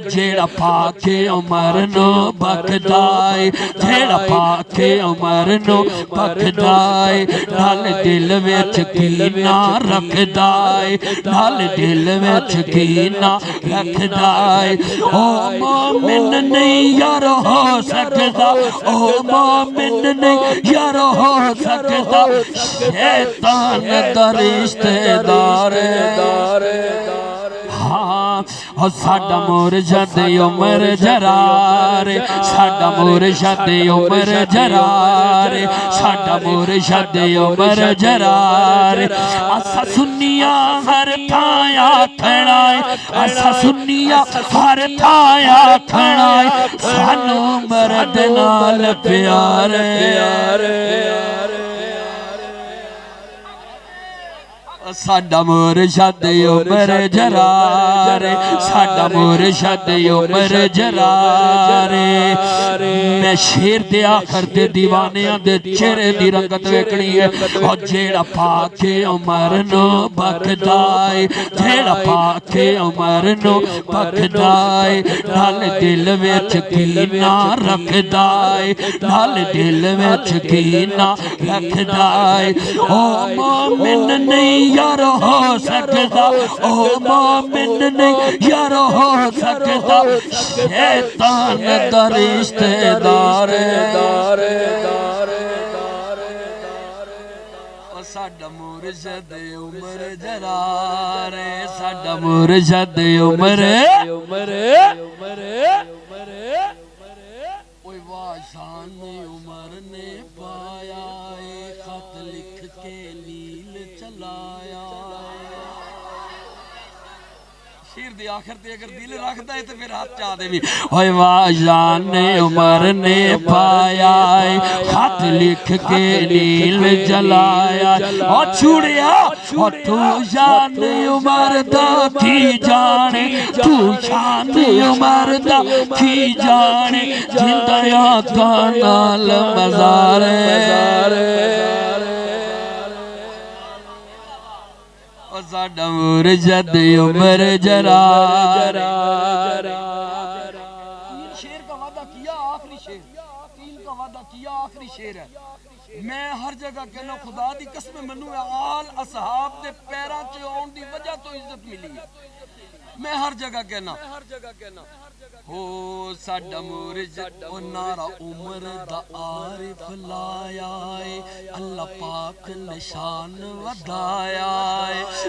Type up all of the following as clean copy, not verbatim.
جیڑا پاک عمر نو بکدائے جیڑا پاک عمر نو بکدائے نال دل وچ کینہ رکھدائے نال دل وچ کینہ رکھدائے او مومن نہیں یار ہو سکتا او مومن نہیں یار ہو سکتا شیطان دا رشتہ دار ہاں اور ساڈا مرشد عمر جرار ساڈا مرشد عمر جرار ساڈا مرشد عمر جرار اسا سنیاں ہر تھایا تھڑائے اسا سنیاں ہر تھایا تھڑائے سانو مرد نال پیار ساڈا مرشد عمر جرار ساڈا مرشد عمر جرار میں شیر دے آخر دے دیوانیاں دے چہرے دی رنگت ویکھنی ہے اور جیڑا پاک عمر نو بکدائے جیڑا پاک عمر نو بکدائے نال دل وچ کینہ رکھدائے نال دل وچ کینہ رکھدائے او مومن نہیں یار ہو سکتا او مومن نہیں یار ہو سکتا شیطان دا رشتہ دار ساڈا مرشد عمر جرار ساڈا مرشد عمر اوئے واہ شان عمر نے پایا خط لکھ کے نیل چلایا شیر دی آخر تے اگر دل رکھتا ہے تو پھر ہاتھ چاہ دے بھی ہوئے واہ جان عمر نے پایا خط لکھ کے نیل جلایا اور چھوڑیا اور تو جان عمر دا کی جانے تو شان عمر دا کی جانے جندہ آقا نال مزار ساڈا مرشد عمر جرار شیر کا وعدہ کیا آخری شیر تین کا وعدہ کیا آخری شیر ہے میں ہر جگہ کہنا خدا دی قسم منو آل اصحاب دے پیران چے آن دی وجہ تو عزت ملی ہے میں ہر جگہ کہنا ہو ساڈا مرشد او نارا عمر دا عارف لایا اللہ پاک نشان ودایا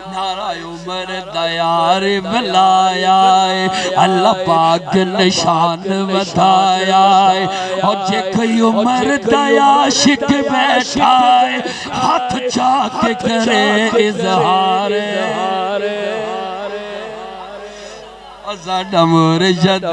نارا عمر دا عارف لایا اللہ پاک نشان ودایا اور جے کوئی عمر دا عاشق بیٹھا ہاتھ چاک کرے اظہار ساڈا مرشد